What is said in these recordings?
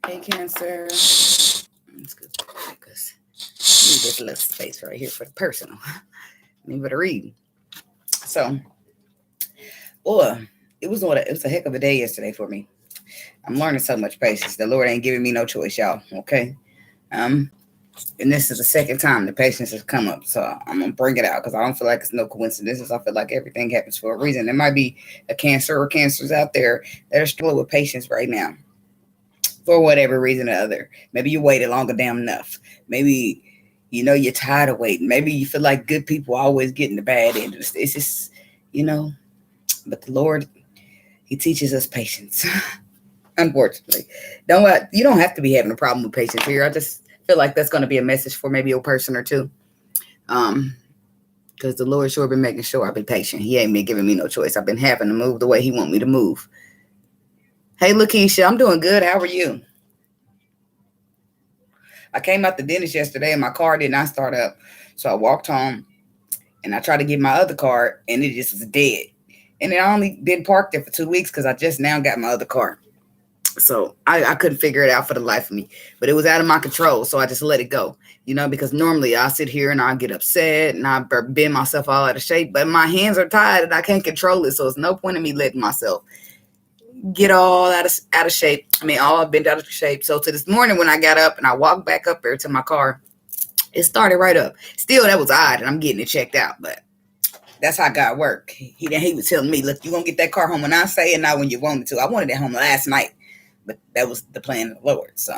Hey, Cancer. Let's go because I need this little space right here for the personal. Me for the reading. So, it was a heck of a day yesterday for me. I'm learning so much patience. The Lord ain't giving me no choice, y'all. Okay. Um, and this is the second time the patience has come up, so I'm gonna bring it out because I don't feel like it's no coincidences. I feel like everything happens for a reason. There might be a cancer or cancers out there that are struggling with patience right now for whatever reason or other. Maybe you waited longer damn enough. Maybe you're tired of waiting. Maybe you feel like good people always getting the bad end. It's just but the Lord, He teaches us patience. Unfortunately, you don't have to be having a problem with patience here. I just feel like that's going to be a message for maybe a person or two. Because the Lord sure been making sure I've been patient. He ain't been giving me no choice. I've been having to move the way He want me to move. Hey, Lakeisha, I'm doing good. How are you? I came out the dentist yesterday and my car did not start up. So I walked home and I tried to get my other car and it just was dead. And I only been parked there for 2 weeks because I just now got my other car. So I couldn't figure it out for the life of me. But it was out of my control, so I just let it go. Because normally I sit here and I get upset and I bend myself all out of shape. But my hands are tied and I can't control it. So it's no point in me letting myself get all out of shape. All bent out of shape. So to this morning when I got up and I walked back up there to my car, it started right up. Still, that was odd and I'm getting it checked out. But that's how God worked. He was telling me, look, you're going to get that car home when I say and not when you want it to. I wanted it home last night. But that was the plan of the Lord. So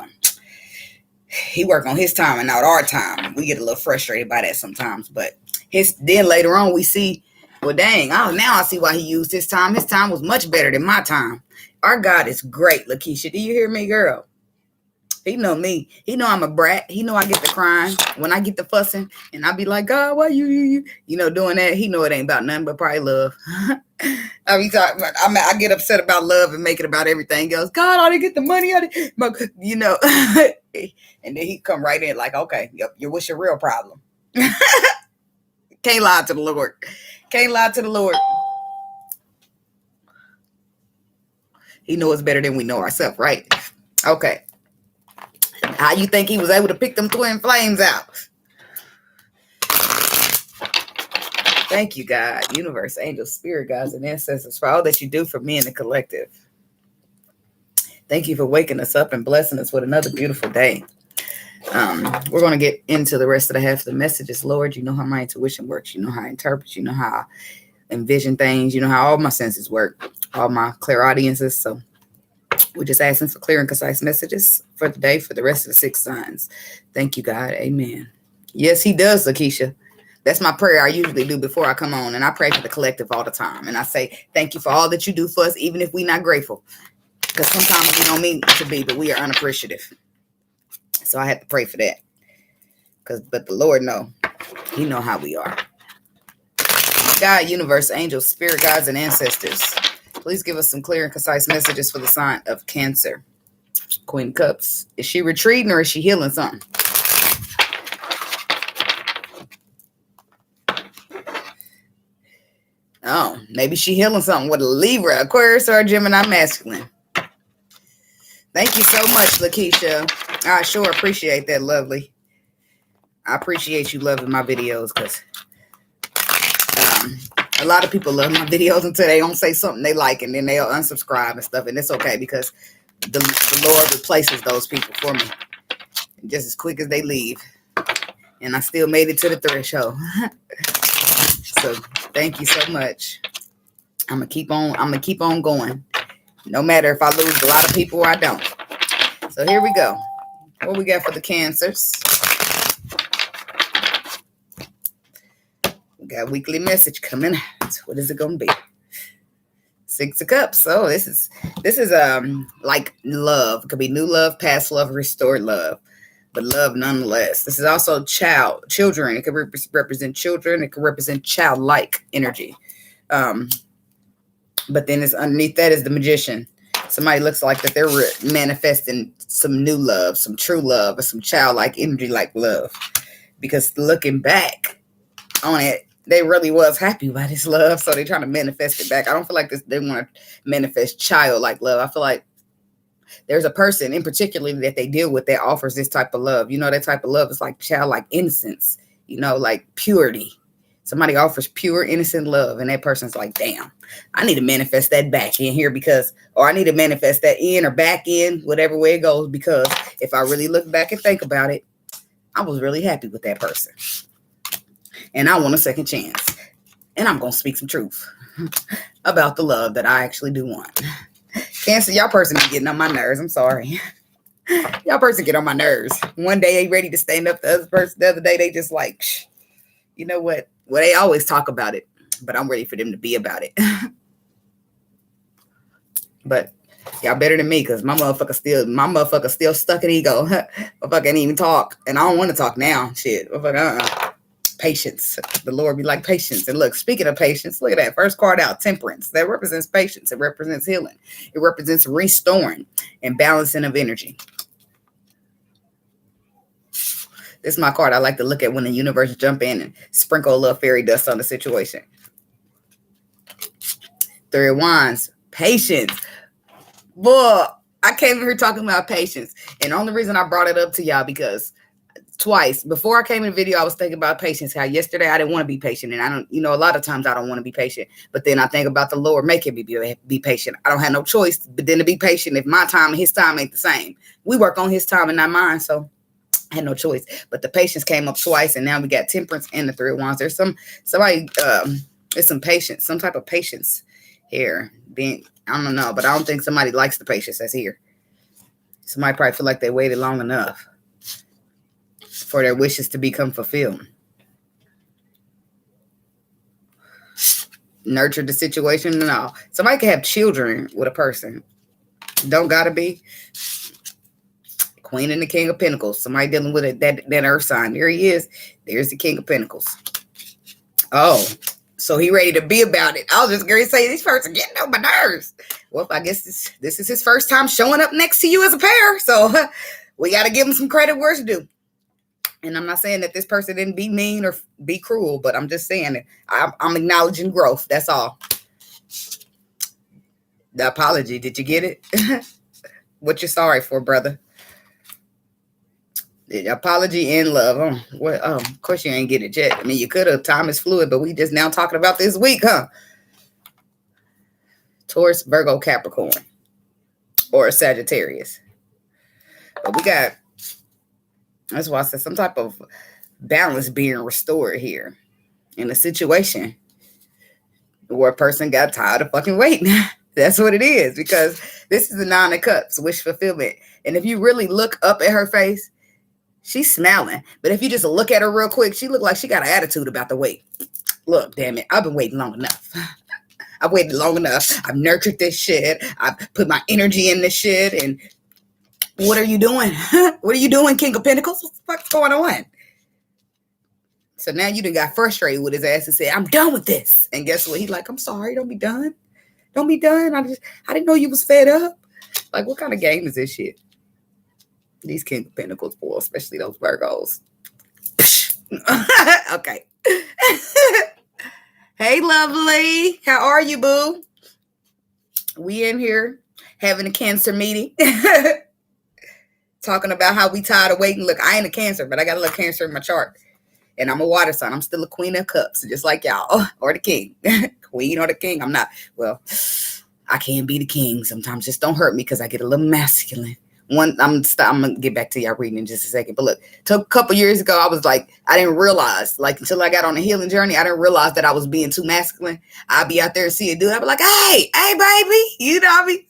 He worked on His time and not our time. We get a little frustrated by that sometimes. But then later on we see, well, dang, now I see why He used His time. His time was much better than my time. Our God is great, Lakeisha. Do you hear me, girl? He know me. He know I'm a brat. He know I get the crying when I get the fussing. And I be like, God, why you doing that? He know it ain't about nothing but probably love. I get upset about love and make it about everything else. God, I didn't get the money. And then He come right in like, okay, what's your real problem? Can't lie to the Lord. Can't lie to the Lord. He knows better than we know ourselves, right? Okay. How you think He was able to pick them twin flames out? Thank you, God, universe, angels, spirit guides, and ancestors for all that you do for me and the collective. Thank you for waking us up and blessing us with another beautiful day. We're going to get into the rest of the half of the messages. Lord, you know how my intuition works. You know how I interpret. You know how I envision things. You know how all my senses work, all my clairaudiences. So we're just asking for clear and concise messages for the day, for the rest of the 6 signs. Thank you, God. Amen. Yes, He does, Lakeisha. That's my prayer I usually do before I come on. And I pray for the collective all the time. And I say, thank you for all that you do for us, even if we're not grateful. Because sometimes we don't mean to be, but we are unappreciative. So I have to pray for that. But the Lord know. He know how we are. God, universe, angels, spirit guides, and ancestors, please give us some clear and concise messages for the sign of Cancer. Queen of Cups. Is she retreating or is she healing something? Oh, maybe she healing something with a Libra, Aquarius, or a Gemini masculine. Thank you so much, Lakeisha. I sure appreciate that, lovely. I appreciate you loving my videos because a lot of people love my videos until they don't say something they like and then they'll unsubscribe and stuff. And it's okay because the Lord replaces those people for me just as quick as they leave. And I still made it to the threshold. So thank you so much. I'm gonna keep on going. No matter if I lose a lot of people or I don't. So here we go. What we got for the Cancers? We got weekly message coming out. What is it gonna be? 6 of Cups. So this is like love. It could be new love, past love, restored love. But love nonetheless. This is also children. It could represent children. It could represent childlike energy. But then it's underneath that is the Magician. Somebody looks like that they're manifesting some new love, some true love, or some childlike energy like love. Because looking back on it, they really was happy by this love. So they're trying to manifest it back. I don't feel like they want to manifest childlike love. I feel like There's a person in particular that they deal with that offers this type of love. You know, that type of love is like childlike innocence, you know, like purity. Somebody offers pure, innocent love, and that person's like, damn, I need to manifest that back in here or I need to manifest that in or back in, whatever way it goes, because if I really look back and think about it, I was really happy with that person. And I want a second chance. And I'm going to speak some truth about the love that I actually do want. Cancer, y'all person be getting on my nerves. I'm sorry. Y'all person get on my nerves. One day they ready to stand up, the other person, the other day they just like, you know what? Well, they always talk about it, but I'm ready for them to be about it. But y'all better than me, because my motherfucker still stuck in ego. Motherfucker can't even talk. And I don't want to talk now. Shit. Patience. The Lord be like patience. And look, speaking of patience, look at that. First card out, temperance. That represents patience. It represents healing. It represents restoring and balancing of energy. This is my card I like to look at when the universe jump in and sprinkle a little fairy dust on the situation. Three of Wands. Patience. Boy, I came here talking about patience. And the only reason I brought it up to y'all because twice before I came in the video, I was thinking about patience. How yesterday I didn't want to be patient. And I don't, a lot of times I don't want to be patient. But then I think about the Lord making me be patient. I don't have no choice but then to be patient if my time and his time ain't the same. We work on his time and not mine. So I had no choice. But the patience came up twice. And now we got temperance and the Three of Wands. There's there's some patience, some type of patience here. I don't know, but I don't think somebody likes the patience that's here. Somebody probably feel like they waited long enough for their wishes to become fulfilled. Nurture the situation? No. Somebody can have children with a person. Don't gotta be. Queen and the King of Pentacles. Somebody dealing with that earth sign. There he is. There's the King of Pentacles. Oh, so he ready to be about it. I was just going to say, this person getting on my nerves. Well, I guess this is his first time showing up next to you as a pair. So we got to give him some credit where it's due. And I'm not saying that this person didn't be mean or be cruel, but I'm just saying that I'm acknowledging growth. That's all. The apology. Did you get it? What you sorry for, brother? The apology and love. Of course you ain't get it yet. I mean, you could have. Time is fluid, but we just now talking about this week, huh? Taurus, Virgo, Capricorn, or Sagittarius. But we got, that's why I said some type of balance being restored here in a situation where a person got tired of fucking waiting. That's what it is, because this is the Nine of Cups, wish fulfillment. And if you really look up at her face, she's smiling. But if you just look at her real quick, she look like she got an attitude about the wait. Look, damn it, I've been waiting long enough. I've waited long enough. I've nurtured this shit. I've put my energy in this shit. And what are you doing? What are you doing, King of Pentacles? What the fuck's going on? So now you done got frustrated with his ass and said, I'm done with this. And guess what? He's like, I'm sorry, don't be done. Don't be done. I didn't know you was fed up. Like, what kind of game is this shit? These King of Pentacles, boy, especially those Virgos. Okay. Hey, lovely. How are you, boo? We in here having a Cancer meeting. Talking about how we tired of waiting. Look, I ain't a Cancer, but I got a little Cancer in my chart. And I'm a water sign. I'm still a Queen of Cups, just like y'all. Or the King. Queen or the King. I'm not. Well, I can be the King. Sometimes just don't hurt me because I get a little masculine. I'm gonna get back to y'all reading in just a second. But look, a couple years ago, I was like, I didn't realize, like, until I got on the healing journey, I didn't realize that I was being too masculine. I'd be out there and see a dude. I'd be like, hey, baby, you know, I mean,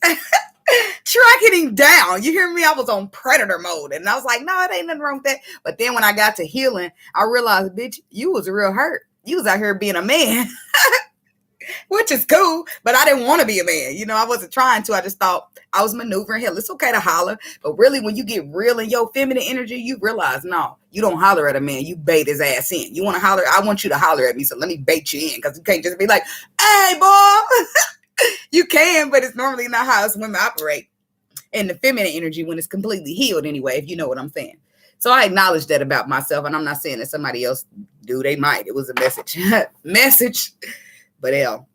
tracking him down. You hear me? I was on predator mode, and I was like, no, it ain't nothing wrong with that. But then when I got to healing, I realized, bitch, you was real hurt. You was out here being a man. Which is cool, but I didn't want to be a man. You know, I wasn't trying to. I just thought I was maneuvering. Hell, it's okay to holler. But really, when you get real in your feminine energy, you realize, no, you don't holler at a man. You bait his ass in. You want to holler? I want you to holler at me. So let me bait you in, because you can't just be like, hey, boy. You can, but it's normally not how us women operate in the feminine energy when it's completely healed anyway, if you know what I'm saying. So I acknowledge that about myself, and I'm not saying that somebody else do. They might. It was a message. Message. But hell,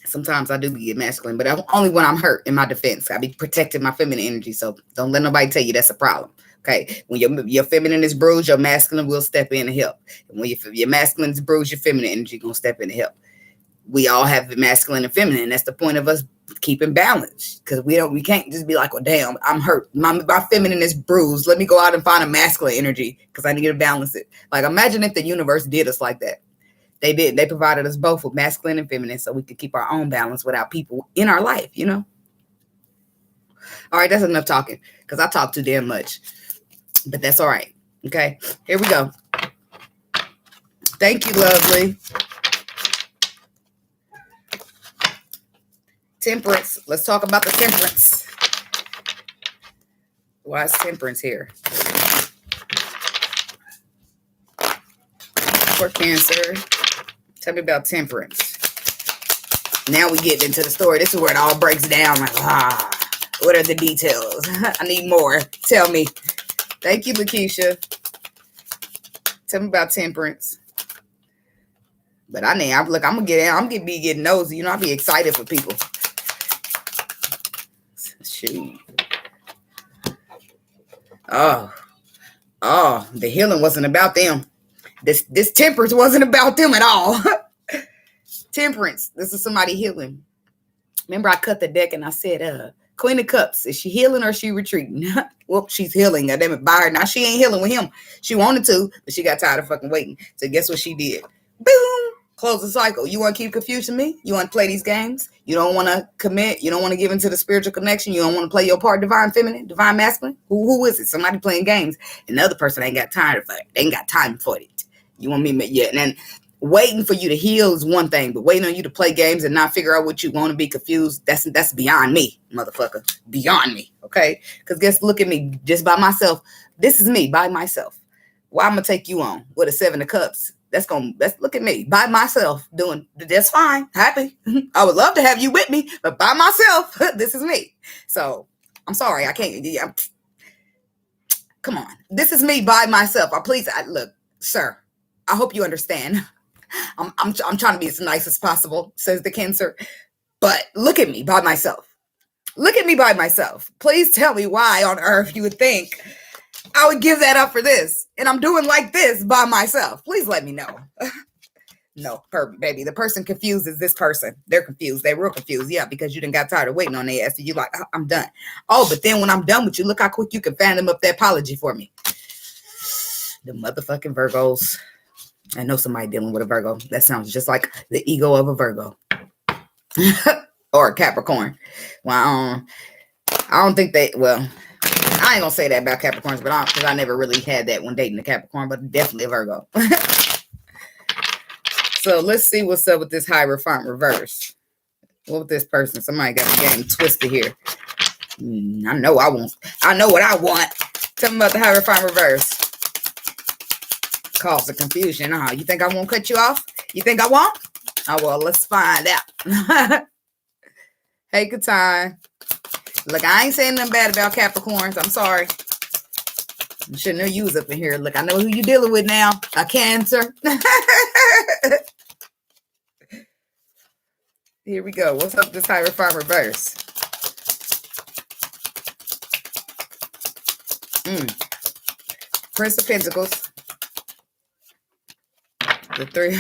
Sometimes I do get masculine, but only when I'm hurt in my defense. I be protecting my feminine energy. So don't let nobody tell you that's a problem. Okay. When your feminine is bruised, your masculine will step in and help. And when your masculine is bruised, your feminine energy gonna step in and help. We all have masculine and feminine. That's the point of us keeping balance. Because we can't just be like, well, damn, I'm hurt. My feminine is bruised. Let me go out and find a masculine energy because I need to balance it. Like, imagine if the universe did us like that. They did. They provided us both with masculine and feminine so we could keep our own balance without people in our life, you know? All right, that's enough talking because I talk too damn much. But that's all right. Okay, here we go. Thank you, lovely. Temperance. Let's talk about the temperance. Why is temperance here? For Cancer. Tell me about temperance. Now we get into the story. This is where it all breaks down. Like, what are the details? I need more. Tell me. Thank you, Lakeisha. Tell me about temperance. But I'm gonna be getting nosy. You know, I'll be excited for people. Shoot. Oh, the healing wasn't about them. This temperance wasn't about them at all. Temperance. This is somebody healing. Remember, I cut the deck and I said, Queen of Cups, is she healing or is she retreating? Well, she's healing. Goddammit, it, by her. Now, she ain't healing with him. She wanted to, but she got tired of fucking waiting. So guess what she did? Boom! Close the cycle. You want to keep confusing me? You want to play these games? You don't want to commit? You don't want to give into the spiritual connection? You don't want to play your part, divine feminine, divine masculine? Who is it? Somebody playing games. And the other person ain't got time for it. They ain't got time for it. You want me to, yeah. And then waiting for you to heal is one thing, but waiting on you to play games and not figure out what you want to be confused, that's beyond me, motherfucker. Beyond me, okay? Because look at me, just by myself. This is me, by myself. Why I'm going to take you on with a 7 of Cups? Look at me, by myself, doing, that's fine, happy. I would love to have you with me, but by myself, this is me. So, I'm sorry, I can't, come on. This is me by myself. Look, sir, I hope you understand. I'm trying to be as nice as possible, says the Cancer. But look at me by myself. Look at me by myself. Please tell me why on earth you would think I would give that up for this. And I'm doing like this by myself. Please let me know. No, baby. The person confused is this person. They're confused. They're real confused. Yeah, because you done got tired of waiting on their ass. So you like, I'm done. Oh, but then when I'm done with you, look how quick you can fan them up that apology for me. The motherfucking Virgos. I know somebody dealing with a Virgo. That sounds just like the ego of a Virgo. Or a Capricorn. Well, I don't think I ain't gonna say that about Capricorns, but because I never really had that when dating a Capricorn, but definitely a Virgo. So let's see what's up with this Hierophant reverse. What with this person? Somebody got the game twisted here. I know I won't. I know what I want. Tell me about the Hierophant reverse. Cause of confusion. You think I won't cut you off? You think I won't? Oh, well, let's find out. Hey, good time. Look, I ain't saying nothing bad about Capricorns. I'm sorry. I should know you was up in here. Look, I know who you dealing with now. A Cancer. Here we go. What's up with this Hierophant reverse? Prince of Pentacles. The 3.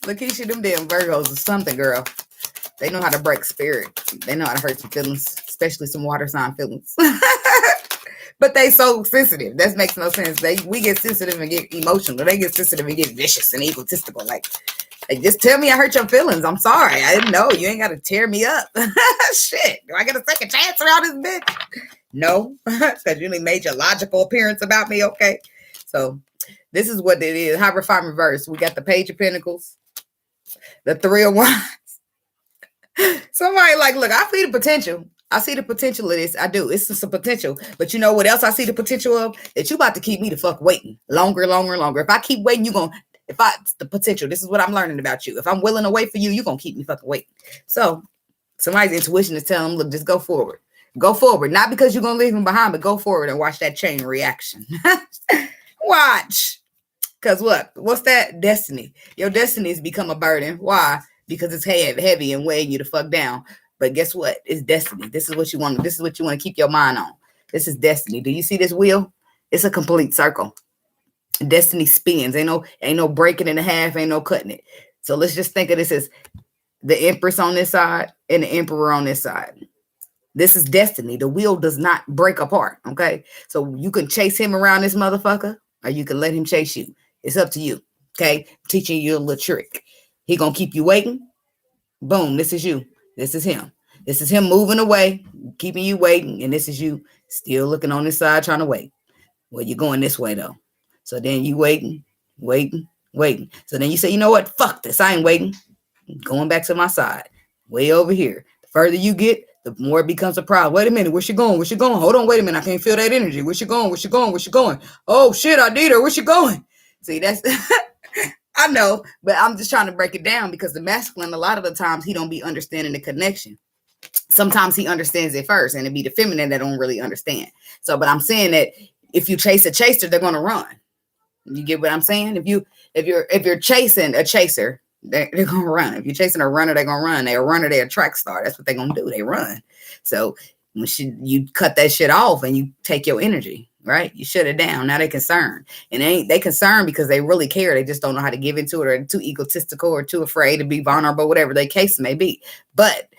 Lakeisha, them damn Virgos or something, girl. They know how to break spirit. They know how to hurt some feelings, especially some water sign feelings. But they so sensitive. That makes no sense. We get sensitive and get emotional. They get sensitive and get vicious and egotistical. Like, just tell me I hurt your feelings. I'm sorry. I didn't know. You ain't got to tear me up. Shit. Do I get a second chance around this bitch? No. Because you only made your logical appearance about me. Okay. So this is what it is. Hierophant reverse. We got the Page of Pentacles. The 3 of Wands. Somebody like, look, I see the potential. I see the potential of this. I do. It's just a potential. But you know what else I see the potential of? That you about to keep me the fuck waiting. Longer. If I keep waiting, the potential. This is what I'm learning about you. If I'm willing to wait for you, you're going to keep me fucking waiting. So somebody's intuition is telling them, look, just go forward. Go forward. Not because you're going to leave them behind, but go forward and watch that chain reaction. Watch. Because what? What's that? Destiny. Your destiny has become a burden. Why? Because it's heavy and weighing you the fuck down. But guess what? It's destiny. This is what you want. This is what you want to keep your mind on. This is destiny. Do you see this wheel? It's a complete circle. Destiny spins. Ain't no breaking it in half. Ain't no cutting it. So let's just think of this as the Empress on this side and the Emperor on this side. This is destiny. The wheel does not break apart. Okay. So you can chase him around this motherfucker, or you can let him chase you. It's up to you. Okay. I'm teaching you a little trick. He gonna keep you waiting. Boom. This is you. This is him. This is him moving away, keeping you waiting. And this is you still looking on this side, trying to wait. Well, you're going this way though. So then you waiting. So then you say, you know what? Fuck this. I ain't waiting. I'm going back to my side. Way over here. The further you get, the more it becomes a problem. Wait a minute. Where she going? Hold on. Wait a minute. I can't feel that energy. Where she going? Oh shit, I need her. Where she going? See, that's I know, but I'm just trying to break it down because the masculine, a lot of the times he don't be understanding the connection. Sometimes he understands it first, and it be the feminine that don't really understand. So, but I'm saying that if you chase a chaser, they're gonna run. You get what I'm saying? If you're chasing a chaser, they're gonna run. If you're chasing a runner, they're gonna run. They're a runner, they're a track star. That's what they're gonna do. They run. So when you cut that shit off and you take your energy, right? You shut it down. Now they're concerned. And they concerned because they really care. They just don't know how to give into it, or they're too egotistical or too afraid to be vulnerable, whatever their case may be. But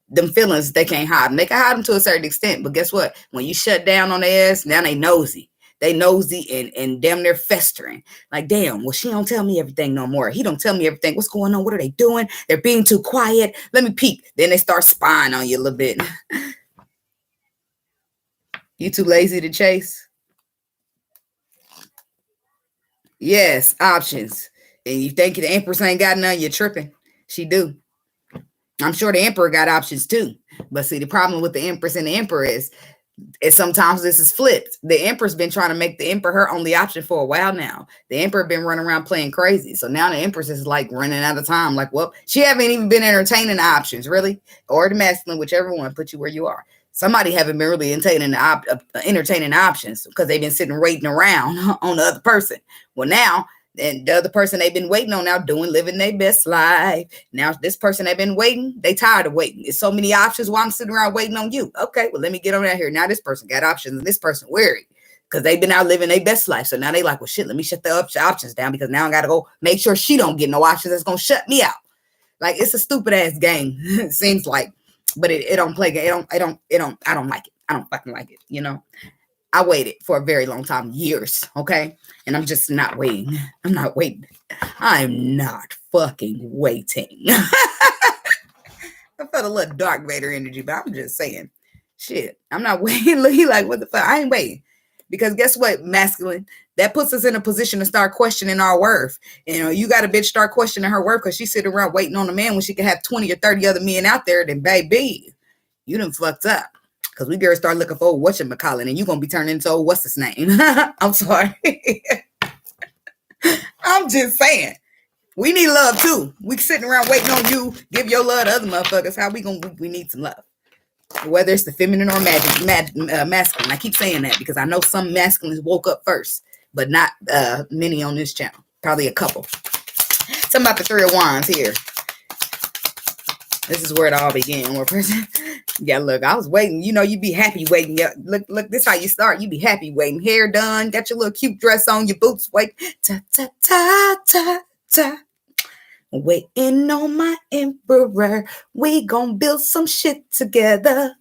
them feelings, they can't hide them. They can hide them to a certain extent. But guess what? When you shut down on their ass, now they nosy. They nosy and damn near festering. Like, damn, well, she don't tell me everything no more. He don't tell me everything. What's going on? What are they doing? They're being too quiet. Let me peek. Then they start spying on you a little bit. You too lazy to chase? Yes, options. And you think the Empress ain't got none, you're tripping. She do. I'm sure the Emperor got options too. But see, the problem with the Empress and the Emperor is sometimes this is flipped. The Empress been trying to make the Emperor her only option for a while now. The Emperor been running around playing crazy. So now the Empress is like running out of time. Like, well, she haven't even been entertaining the options, really. Or the masculine, whichever one, put you where you are. Somebody haven't been really entertaining the options because they've been sitting waiting around on the other person. Well, now, and the other person they've been waiting on now living their best life. Now this person they've been waiting, they tired of waiting. There's so many options while I'm sitting around waiting on you. Okay, well, let me get on out here. Now this person got options and this person weary because they've been out living their best life. So now they like, well, shit, let me shut the options down because now I got to go make sure she don't get no options that's going to shut me out. Like, it's a stupid ass game. It seems like, but it don't play. I don't like it. I don't fucking like it. You know, I waited for a very long time, years. Okay. And I'm just not waiting. I'm not waiting. I'm not fucking waiting. I felt a little Dark Vader energy, but I'm just saying, shit, I'm not waiting. Look, he like, what the fuck? I ain't waiting. Because guess what, masculine? That puts us in a position to start questioning our worth. You know, you got a bitch start questioning her worth because she's sitting around waiting on a man when she can have 20 or 30 other men out there. Then, baby, you done fucked up. Because we gotta start looking for whatchamacallit, and you're going to be turning into what's his name? I'm sorry. I'm just saying. We need love, too. We sitting around waiting on you. Give your love to other motherfuckers. How we need some love. Whether it's the feminine or masculine. I keep saying that because I know some masculines woke up first, but not many on this channel. Probably a couple. Something about the Three of Wands here. This is where it all began. Yeah, look, I was waiting. You know, you be happy waiting. Yeah, look, this how you start. You be happy waiting. Hair done. Got your little cute dress on. Your boots. Wait. Ta, ta, ta, ta, ta. Waiting on my emperor. We gonna build some shit together.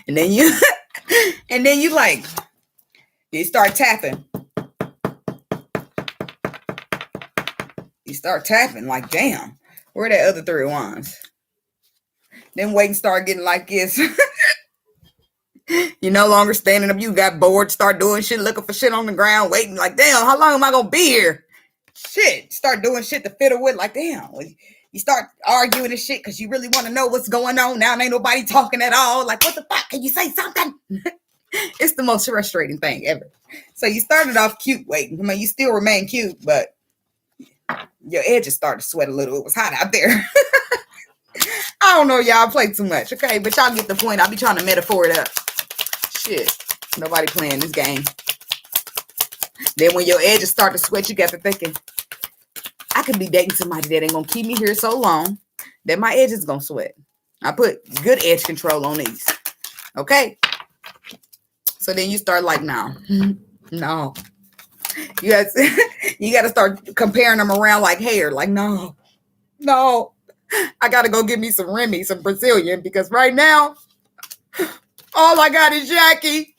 And then you, like, you start tapping. You start tapping like, damn, where that other Three of Wands? Then wait and start getting like this. You're no longer standing up. You got bored, start doing shit, looking for shit on the ground, waiting like, damn, how long am I going to be here? Shit. Start doing shit to fiddle with like, damn. You start arguing and shit because you really want to know what's going on. Now ain't nobody talking at all. Like, what the fuck? Can you say something? It's the most frustrating thing ever. So you started off cute waiting. I mean, you still remain cute, but your edges started to sweat a little. It was hot out there. I don't know, y'all play too much, okay? But y'all get the point. I'll be trying to metaphor it up. Shit. Nobody playing this game. Then when your edges start to sweat, you got to thinking, I could be dating somebody that ain't going to keep me here so long that my edges going to sweat. I put good edge control on these. Okay? So then you start like, no. No. You got to start comparing them around like hair. Like, no. I got to go get me some Remy, some Brazilian, because right now, all I got is Jackie.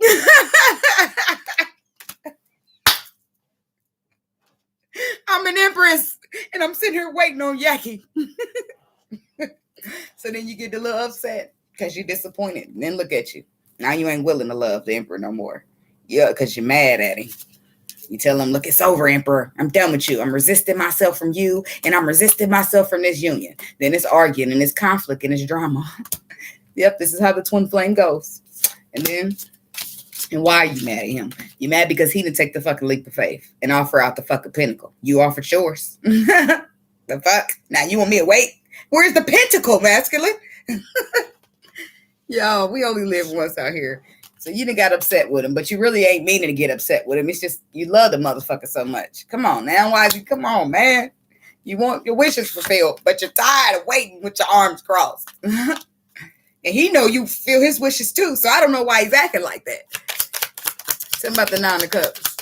I'm an empress, and I'm sitting here waiting on Jackie. So then you get a little upset because you're disappointed. And then look at you. Now you ain't willing to love the emperor no more. Yeah, because you're mad at him. You tell him, look, it's over, emperor. I'm done with you. I'm resisting myself from you, and I'm resisting myself from this union. Then it's arguing, and it's conflict, and it's drama. Yep, this is how the twin flame goes. And why are you mad at him? You mad because he didn't take the fucking leap of faith and offer out the fucking pinnacle. You offered yours. The fuck? Now you want me to wait? Where's the pentacle, masculine? Yo, we only live once out here. So you done got upset with him, but you really ain't meaning to get upset with him. It's just you love the motherfucker so much. Come on now, Wisey. Come on, man. You want your wishes fulfilled, but you're tired of waiting with your arms crossed. And he know you feel his wishes too, so I don't know why he's acting like that. Tell him about the 9 of Cups.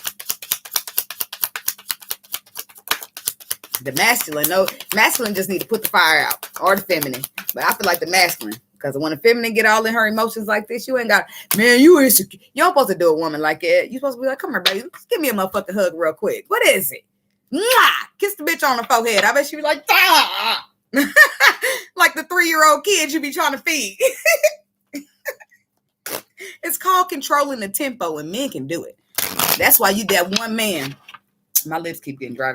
The masculine, no, masculine just need to put the fire out, or the feminine. But I feel like the masculine, because when a feminine get all in her emotions like this, you ain't got, man, you insecure. You don't supposed to do a woman like that. You supposed to be like, come here, baby, just give me a motherfucking hug real quick. What is it? Mwah! Kiss the bitch on the forehead. I bet she be like, ah! Like the 3-year-old kids you be trying to feed. It's called controlling the tempo, and men can do it. That's why you that one man. My lips keep getting dry.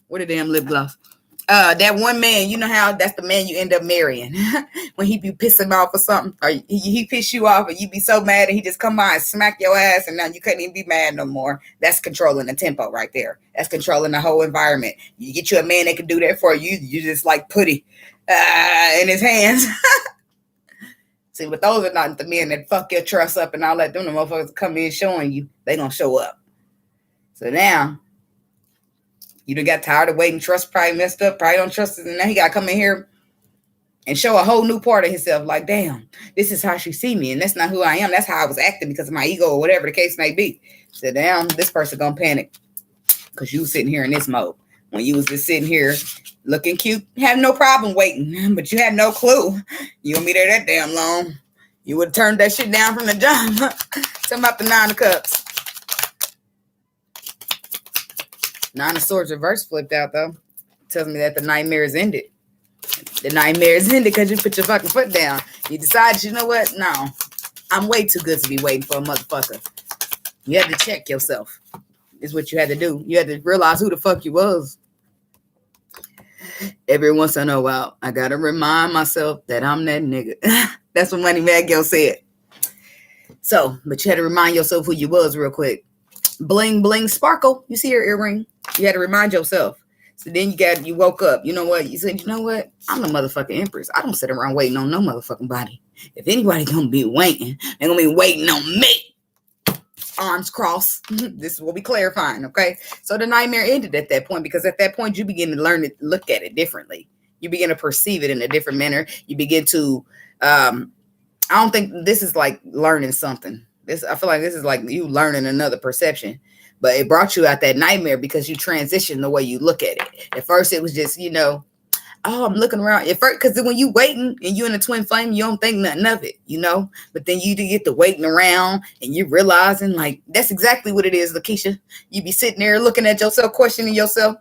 What a damn lip gloss. That one man, you know how that's the man you end up marrying. When he be pissing off or something, or he piss you off, and you be so mad, and he just come by and smack your ass, and now you couldn't even be mad no more. That's controlling the tempo right there. That's controlling the whole environment. You get you a man that can do that for you. You just like putty in his hands. See, but those are not the men that fuck your trust up and all that. Them the motherfuckers come in showing you, they gonna show up. So now, you done got tired of waiting. Trust probably messed up. Probably don't trust us. And now he got to come in here and show a whole new part of himself. Like, damn, this is how she see me. And that's not who I am. That's how I was acting because of my ego or whatever the case may be. So damn, this person going to panic because you was sitting here in this mode. When you was just sitting here looking cute, had no problem waiting. But you had no clue. You wouldn't be there that damn long. You would have turned that shit down from the jump. Tell me about the 9 of Cups. 9 of Swords reverse flipped out, though. Tells me that the nightmare is ended. The nightmare is ended because you put your fucking foot down. You decided, you know what? No. I'm way too good to be waiting for a motherfucker. You had to check yourself. Is what you had to do. You had to realize who the fuck you was. Every once in a while, I got to remind myself that I'm that nigga. That's what Money Maggill said. So, but you had to remind yourself who you was real quick. Bling, bling, sparkle. You see her earring? You had to remind yourself. So then you woke up. You know what? You said, you know what? I'm the motherfucking empress. I don't sit around waiting on no motherfucking body. If anybody gonna be waiting, they're gonna be waiting on me. Arms crossed. This is what we clarifying, okay? So the nightmare ended at that point because at that point you begin to learn to look at it differently. You begin to perceive it in a different manner. You begin to, I don't think this is like learning something. I feel like this is like you learning another perception, but it brought you out that nightmare because you transitioned the way you look at it. At first, it was just, oh, I'm looking around. At first, because when you waiting and you in a twin flame, you don't think nothing of it, But then you do get to waiting around and you realizing like that's exactly what it is, Lakeisha. You be sitting there looking at yourself, questioning yourself.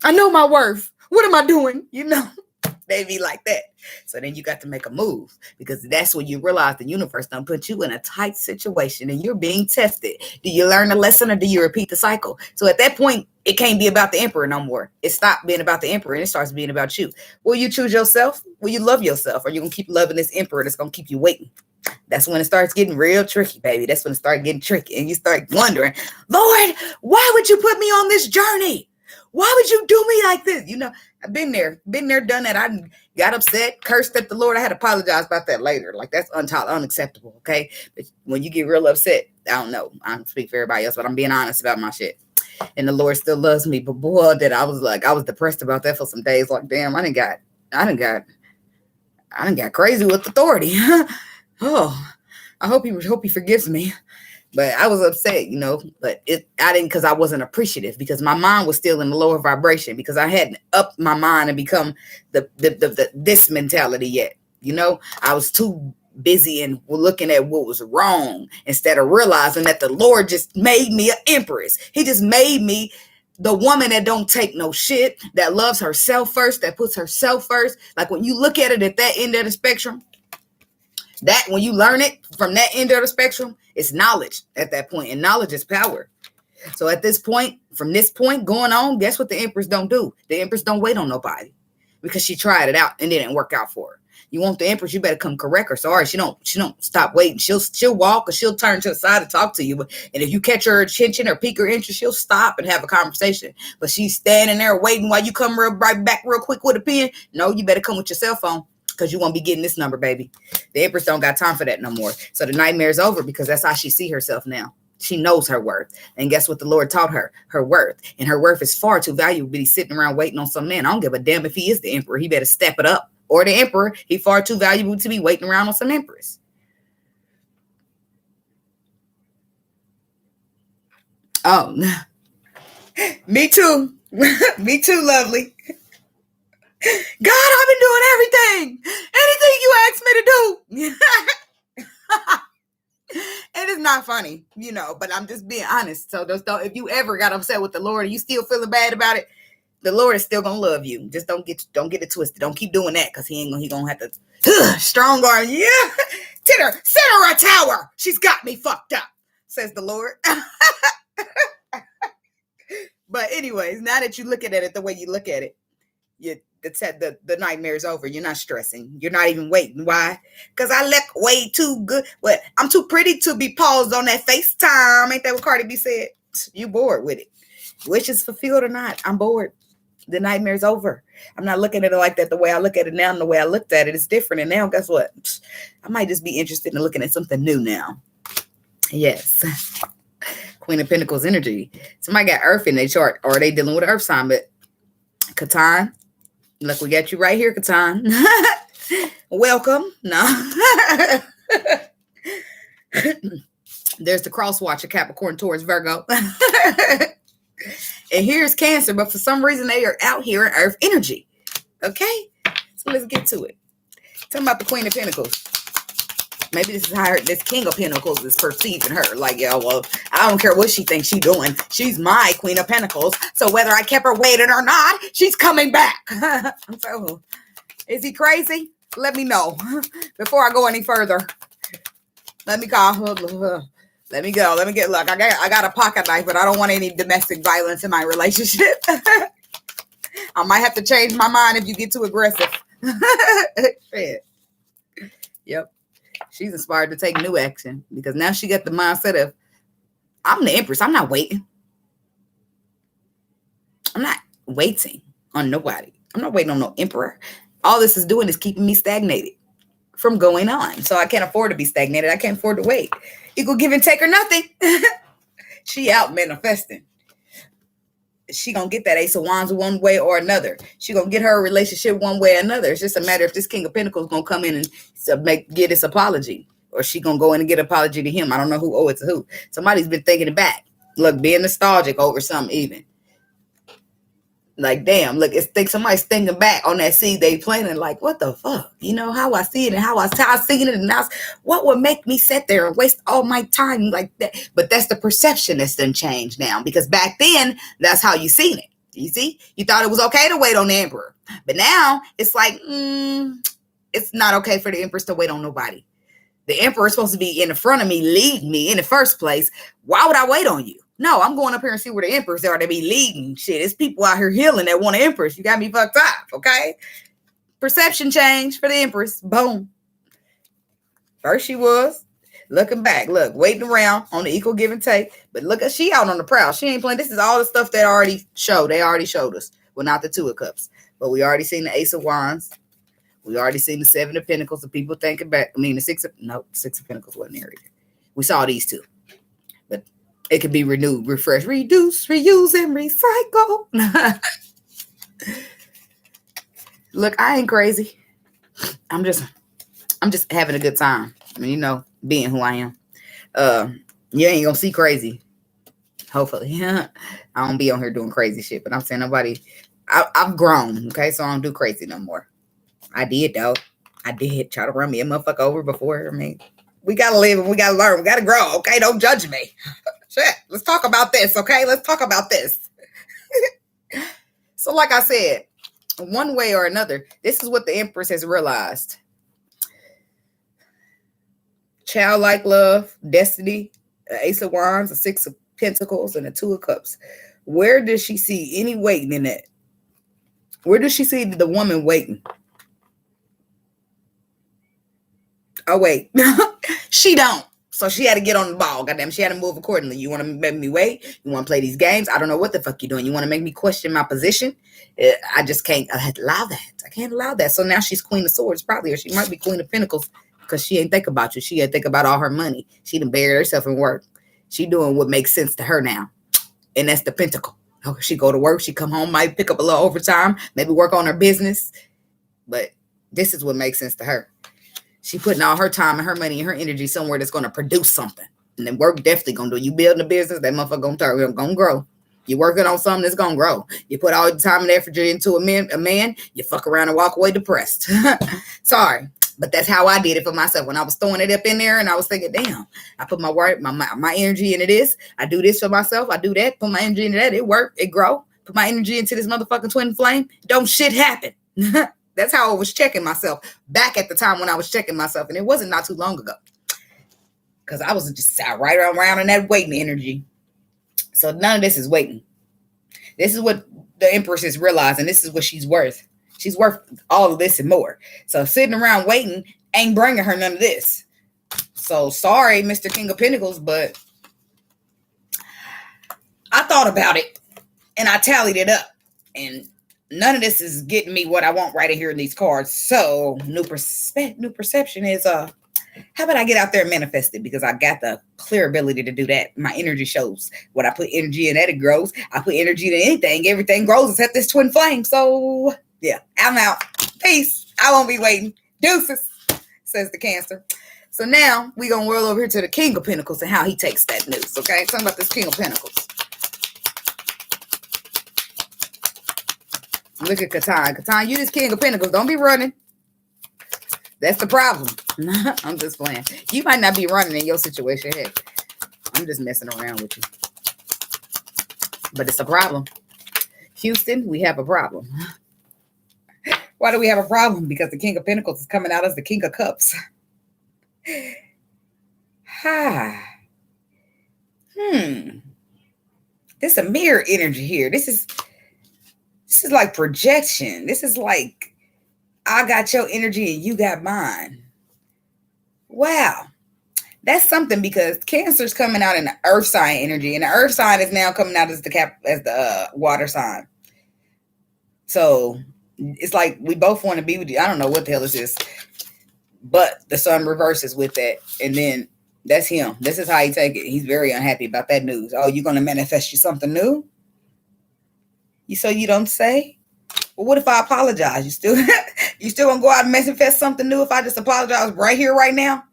I know my worth. What am I doing? They be like that. So then you got to make a move because that's when you realize the universe done put you in a tight situation and you're being tested. Do you learn a lesson or do you repeat the cycle? So at that point, it can't be about the emperor no more. It stopped being about the emperor and it starts being about you. Will you choose yourself? Will you love yourself? Or are you going to keep loving this emperor that's going to keep you waiting? That's when it starts getting real tricky, baby. That's when it starts getting tricky and you start wondering, Lord, why would you put me on this journey? Why would you do me like this? I've been there, done that. I got upset, cursed at the Lord. I had to apologize about that later. Like that's unacceptable. Okay. But when you get real upset, don't know. I don't speak for everybody else, but I'm being honest about my shit. And the Lord still loves me. But boy, that I was depressed about that for some days. Like, damn, I done got crazy with authority. Oh, I hope he forgives me. But I was upset, but I didn't, because I wasn't appreciative, because my mind was still in the lower vibration, because I hadn't upped my mind and become this mentality yet. I was too busy and looking at what was wrong instead of realizing that the Lord just made me an empress. He just made me the woman that don't take no shit, that loves herself first, that puts herself first. Like, when you look at it at that end of the spectrum, that when you learn it from that end of the spectrum, it's knowledge at that point, and knowledge is power. So at this point, from this point going on, guess what the Empress don't do? The Empress don't wait on nobody, because she tried it out and it didn't work out for her. You want the Empress, you better come correct her. Sorry, she don't stop waiting. She'll walk, or she'll turn to the side to talk to you. And if you catch her attention or pique her interest, she'll stop and have a conversation. But she's standing there waiting while you come right back real quick with a pen. No, you better come with your cell phone, because you won't be getting this number, baby. The Empress don't got time for that no more. So the nightmare is over, because that's how she see herself now. She knows her worth. And guess what the Lord taught her? Her worth. And her worth is far too valuable to be sitting around waiting on some man. I don't give a damn if he is the Emperor. He better step it up. Or the Emperor, he far too valuable to be waiting around on some Empress. Oh, me too. Me too, lovely. God, I've been doing everything. Anything you asked me to do. It is not funny, but I'm just being honest. So if you ever got upset with the Lord and you still feeling bad about it, the Lord is still gonna love you. Just don't get it twisted. Don't keep doing that, because he gonna have to strong arm. Yeah, send her a tower. She's got me fucked up, says the Lord. But anyways, now that you look at it the way you look at it, the nightmare is over. You're not stressing. You're not even waiting. Why? Because I look way too good. What? I'm too pretty to be paused on that FaceTime. Ain't that what Cardi B said? You bored with it. Wishes fulfilled or not, I'm bored. The nightmare's over. I'm not looking at it like that. The way I look at it now and the way I looked at it is different. And now, guess what? I might just be interested in looking at something new now. Yes. Queen of Pentacles energy. Somebody got Earth in their chart, or are they dealing with an Earth sign? But Catan, look, we got you right here, Catan. Welcome. No. There's the cross watcher, Capricorn, Taurus, Virgo. And here's Cancer, but for some reason they are out here in Earth energy. Okay? So let's get to it. Tell me about the Queen of Pentacles. Maybe this is how this King of Pentacles is perceiving her. Like, yeah, well, I don't care what she thinks she's doing. She's my Queen of Pentacles. So whether I kept her waiting or not, she's coming back. So, is he crazy? Let me know before I go any further. Let me call. Let me go. Let me get, look, I got a pocket knife, but I don't want any domestic violence in my relationship. I might have to change my mind if you get too aggressive. Shit. Yep. She's inspired to take new action, because now she got the mindset of, I'm the Empress. I'm not waiting. I'm not waiting on nobody. I'm not waiting on no emperor. All this is doing is keeping me stagnated from going on. So I can't afford to be stagnated. I can't afford to wait. Equal give and take or nothing. She out manifesting. She gonna get that Ace of Wands one way or another. She gonna get her relationship one way or another. It's just a matter if this King of Pentacles gonna come in and get his apology, or she gonna go in and get an apology to him. I don't know who owe it to who. Somebody's been thinking it back. Look, being nostalgic over something even. Like, damn, look, somebody's thinking back on that seed they planted. Like, what the fuck? How I see it and how I seen it. And what would make me sit there and waste all my time like that? But that's the perception that's done changed now. Because back then, that's how you seen it. You see? You thought it was okay to wait on the Emperor. But now, it's like, it's not okay for the Empress to wait on nobody. The Emperor is supposed to be in the front of me, leading me in the first place. Why would I wait on you? No, I'm going up here and see where the Empress are. They be leading shit. It's people out here healing that want an Empress. You got me fucked up, okay? Perception change for the Empress. Boom. First she was looking back. Look, waiting around on the equal give and take. But look, she out on the prowl. She ain't playing. This is all the stuff that already showed. They already showed us. Well, not the Two of Cups. But we already seen the Ace of Wands. We already seen the Seven of Pentacles. The people thinking back. I mean, the Six of Pentacles wasn't there either. We saw these two. It could be renewed, refreshed, reduce, reuse, and recycle. Look, I ain't crazy. I'm just having a good time. I mean, being who I am. You ain't gonna see crazy. Hopefully. I don't be on here doing crazy shit, but I'm saying I've grown, okay? So I don't do crazy no more. I did, though. I did try to run me a motherfucker over before. I mean, we gotta live and we gotta learn. We gotta grow, okay? Don't judge me. Shit. Let's talk about this, okay? Let's talk about this. So like I said, one way or another, this is what the Empress has realized. Childlike love, destiny, Ace of Wands, a Six of Pentacles, and a Two of Cups. Where does she see any waiting in that? Where does she see the woman waiting? Oh, wait. She don't. So she had to get on the ball. Goddamn, she had to move accordingly. You want to make me wait? You want to play these games? I don't know what the fuck you're doing. You want to make me question my position? I just can't allow that. I can't allow that. So now she's Queen of Swords, probably, or she might be Queen of Pentacles, because she ain't think about you. She ain't think about all her money. She done buried herself in work. She doing what makes sense to her now. And that's the Pentacle. She go to work. She come home, might pick up a little overtime, maybe work on her business. But this is what makes sense to her. She putting all her time and her money and her energy somewhere that's going to produce something. And then work definitely going to do. You building a business, that motherfucker going to grow. You're working on something that's going to grow. You put all the time and effort into a man, you fuck around and walk away depressed. Sorry. But that's how I did it for myself. When I was throwing it up in there and I was thinking, damn, I put my work, my energy into this. I do this for myself. I do that. Put my energy into that. It worked. It grow. Put my energy into this motherfucking twin flame. Don't shit happen. That's how I was checking myself back at the time when I was checking myself. And it wasn't not too long ago. Because I was just sat right around in that waiting energy. So none of this is waiting. This is what the Empress is realizing. This is what she's worth. She's worth all of this and more. So sitting around waiting ain't bringing her none of this. So sorry, Mr. King of Pentacles, but I thought about it and I tallied it up. And none of this is getting me what I want right here in these cards. So new perception is how about I get out there and manifest it? Because I got the clear ability to do that. My energy shows. When I put energy in that, it grows. I put energy in anything, everything grows except this twin flame. So yeah, I'm out. Peace. I won't be waiting. Deuces, says the Cancer. So now we're going to whirl over here to the King of Pentacles and how he takes that news, okay? Something about this King of Pentacles. Look at Catan. Catan, you this King of Pentacles. Don't be running. That's the problem. I'm just playing. You might not be running in your situation. Heck, I'm just messing around with you. But it's a problem. Houston, we have a problem. Why do we have a problem? Because the King of Pentacles is coming out as the King of Cups. This is a mirror energy here. This is like projection. This is like I got your energy and you got mine. Wow. That's something, because Cancer's coming out in the earth sign energy, and the earth sign is now coming out as the water sign. So it's like we both want to be with you. I don't know what the hell this is, but the sun reverses with that, and then that's him. This is how he take it. He's very unhappy about that news. Oh, you're gonna manifest you something new? You don't say? Well, what if I apologize? You still gonna go out and manifest something new if I just apologize right here, right now?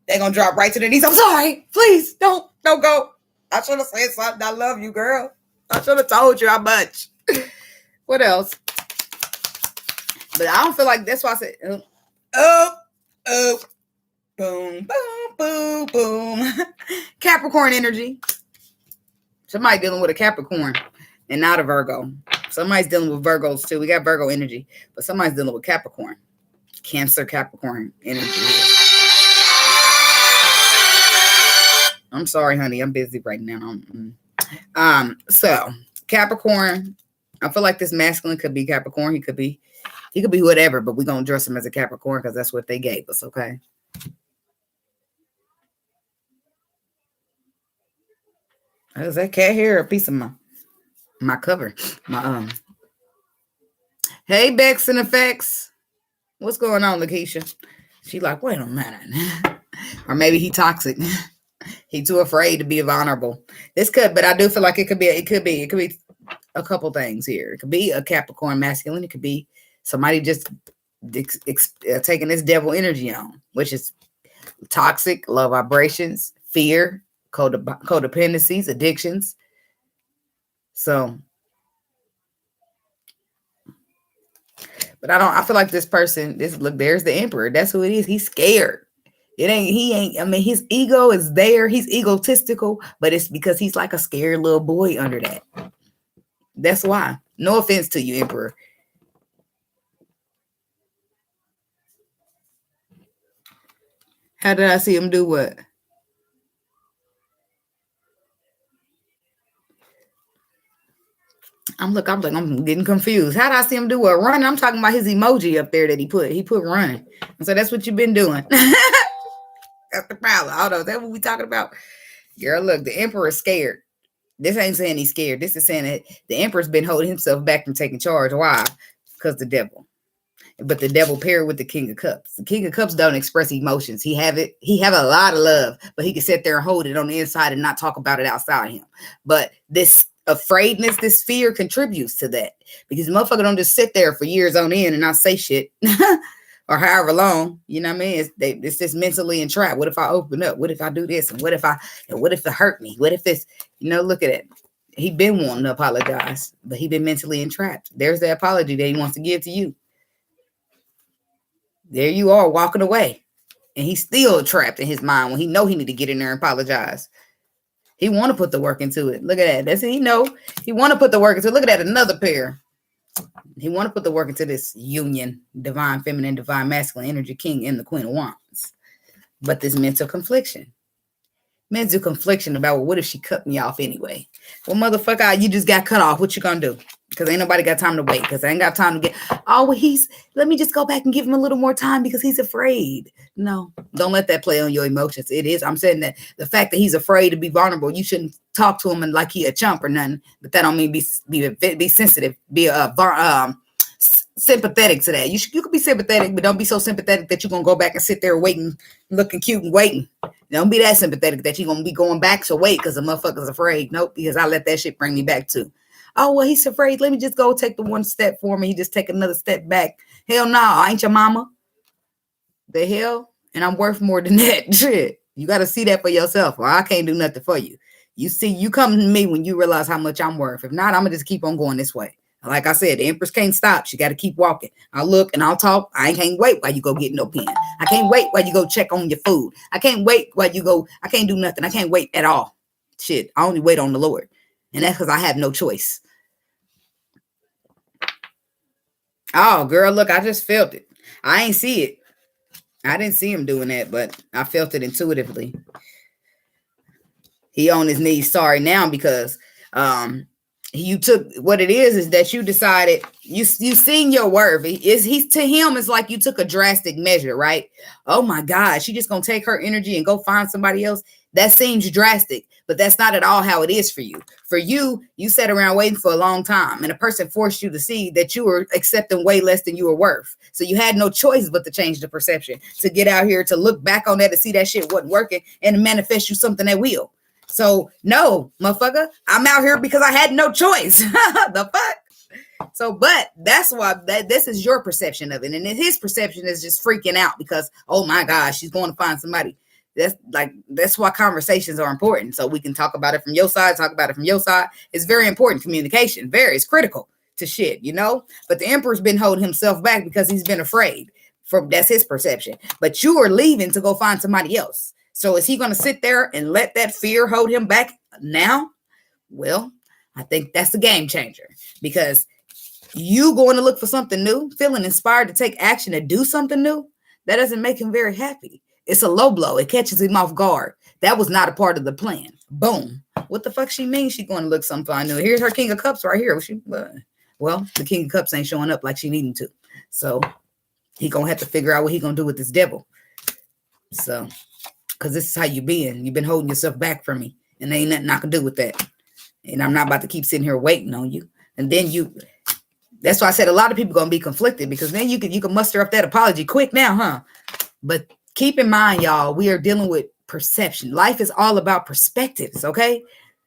They're gonna drop right to their knees. I'm sorry. Please don't go. I should have said something. I love you, girl. I should have told you how much. What else? But I don't feel like that's why I said, boom, boom, boom, boom. Capricorn energy. Somebody dealing with a Capricorn and not a Virgo. Somebody's dealing with Virgos too. We got Virgo energy, but somebody's dealing with Capricorn. Cancer, Capricorn energy. I'm sorry, honey. I'm busy right now. So Capricorn, I feel like this masculine could be Capricorn. He could be whatever, but we're going to dress him as a Capricorn because that's what they gave us, okay? Is that cat hair or a piece of my cover? Hey, Bex and Effects. What's going on, Lakeisha? She like, wait a minute. Or maybe he toxic. He too afraid to be vulnerable. This could, but I do feel like it could be a couple things here. It could be a Capricorn masculine. It could be somebody just taking this devil energy on, which is toxic, low vibrations, fear, codependencies, addictions. So, but I feel like this person, there's the Emperor. That's who it is. He's scared. I mean, his ego is there. He's egotistical, but it's because he's like a scared little boy under that. That's why. No offense to you, Emperor. How did I see him do what? I'm getting confused. How did I see him do what? Running? I'm talking about his emoji up there that he put. He put running. So that's what you've been doing. That's the problem. I don't know. Is that what we talking about? Girl, look, the Emperor is scared. This ain't saying he's scared. This is saying that the Emperor's been holding himself back from taking charge. Why? Because the devil. But the devil paired with the King of Cups. The King of Cups don't express emotions. He have a lot of love, but he can sit there and hold it on the inside and not talk about it outside him. But this afraidness, this fear contributes to that, because the motherfucker don't just sit there for years on end and not say shit or however long. You know what I mean? It's just mentally entrapped. What if I open up? What if I do this? And what if it hurt me? What if it's, look at it. He been wanting to apologize, but he been mentally entrapped. There's the apology that he wants to give to you. There you are walking away, and he's still trapped in his mind when he know he need to get in there and apologize. He want to put the work into it. Look at that. That's it. He want to put the work into it. Look at that. Another pair. He want to put the work into this union, divine feminine, divine masculine energy, king and the queen of wands. But this mental confliction about, well, what if she cut me off anyway? Well, motherfucker, you just got cut off. What you gonna do? Because ain't nobody got time to wait. Because I ain't got time to let me just go back and give him a little more time because he's afraid. No, don't let that play on your emotions. I'm saying that the fact that he's afraid to be vulnerable, you shouldn't talk to him and like he a chump or nothing. But that don't mean be sensitive, be sympathetic to that. You could be sympathetic, but don't be so sympathetic that you're gonna go back and sit there waiting, looking cute and waiting. Don't be that sympathetic that you're gonna be going back to wait because the motherfucker's afraid. Nope, because I let that shit bring me back too. Oh, well, he's afraid. Let me just go take the one step for me. He just take another step back. Hell no, I ain't your mama. The hell? And I'm worth more than that. Shit. You got to see that for yourself, or I can't do nothing for you. You come to me when you realize how much I'm worth. If not, I'm going to just keep on going this way. Like I said, the Empress can't stop. She got to keep walking. I'll look and I'll talk. I can't wait while you go get no pen. I can't wait while you go check on your food. I can't wait while you go. I can't do nothing. I can't wait at all. Shit. I only wait on the Lord. And that's because I have no choice. Oh, girl, look, I just felt it. I ain't see it. I didn't see him doing that, but I felt it intuitively. He on his knees sorry now because you took what it is that you decided you seen your worth. He's to him, it's like you took a drastic measure, right? Oh my God, she just gonna take her energy and go find somebody else. That seems drastic, but that's not at all how it is for you. For you, you sat around waiting for a long time, and a person forced you to see that you were accepting way less than you were worth. So you had no choice but to change the perception, to get out here, to look back on that, to see that shit wasn't working, and to manifest you something that will. So no, motherfucker, I'm out here because I had no choice. The fuck? So, but that's why this is your perception of it. And his perception is just freaking out because, oh my gosh, she's going to find somebody. That's why conversations are important. So we can talk about it from your side, talk about it from your side. It's very important. Communication, it's critical to shit, But the Emperor's been holding himself back because he's been afraid. That's his perception. But you are leaving to go find somebody else. So is he going to sit there and let that fear hold him back now? Well, I think that's a game changer, because you going to look for something new, feeling inspired to take action to do something new, that doesn't make him very happy. It's a low blow. It catches him off guard. That was not a part of the plan. Boom. What the fuck she means she going to look something new? Here's her King of Cups right here. Well, the King of Cups ain't showing up like she needing to. So he going to have to figure out what he going to do with this devil. So, because this is how you been. You've been holding yourself back from me. And there ain't nothing I can do with that. And I'm not about to keep sitting here waiting on you. And then that's why I said a lot of people going to be conflicted, because then you can muster up that apology quick now, huh? But keep in mind, y'all, we are dealing with perception. Life is all about perspectives, okay?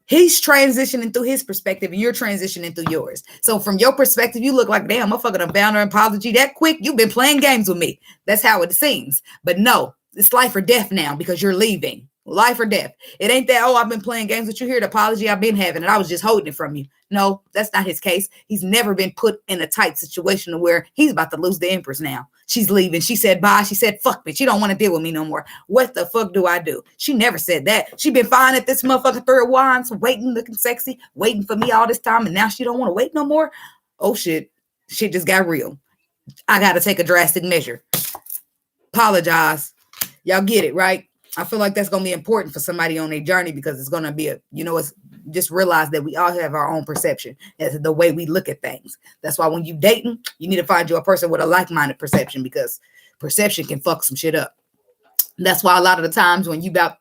He's transitioning through his perspective and you're transitioning through yours. So from your perspective, you look like, damn, motherfucker done found an apology that quick. You've been playing games with me. That's how it seems. But no, it's life or death now because you're leaving. Life or death. It ain't that, oh, I've been playing games with you here. The apology I've been having and I was just holding it from you. No, that's not his case. He's never been put in a tight situation where he's about to lose the Empress now. She's leaving. She said bye. She said, fuck me. She don't want to deal with me no more. What the fuck do I do? She never said that. She been fine at this motherfucker third wands, waiting, looking sexy, waiting for me all this time. And now she don't want to wait no more. Oh shit. Shit just got real. I got to take a drastic measure. Apologize. Y'all get it, right? I feel like that's going to be important for somebody on their journey because it's going to be it's just realize that we all have our own perception as the way we look at things. That's why when you dating, you need to find you a person with a like-minded perception because perception can fuck some shit up. That's why a lot of the times when you about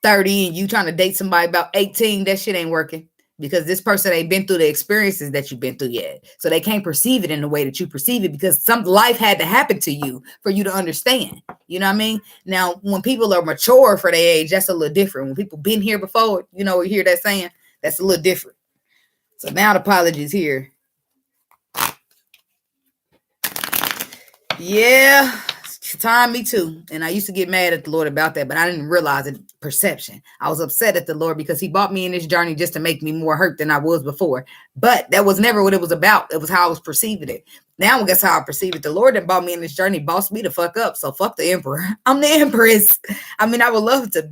30 and you trying to date somebody about 18, that shit ain't working. Because this person ain't been through the experiences that you've been through yet. So they can't perceive it in the way that you perceive it because some life had to happen to you for you to understand. You know what I mean? Now, when people are mature for their age, that's a little different. When people been here before, you hear that saying, that's a little different. So now the apology's here. Yeah, time me too. And I used to get mad at the Lord about that, but I didn't realize it. Perception. I was upset at the Lord because he brought me in this journey just to make me more hurt than I was before. But that was never what it was about. It was how I was perceiving it. Now guess how I perceive it. The Lord that brought me in this journey bossed me the fuck up. So fuck the emperor. I'm the empress. I mean, I would love to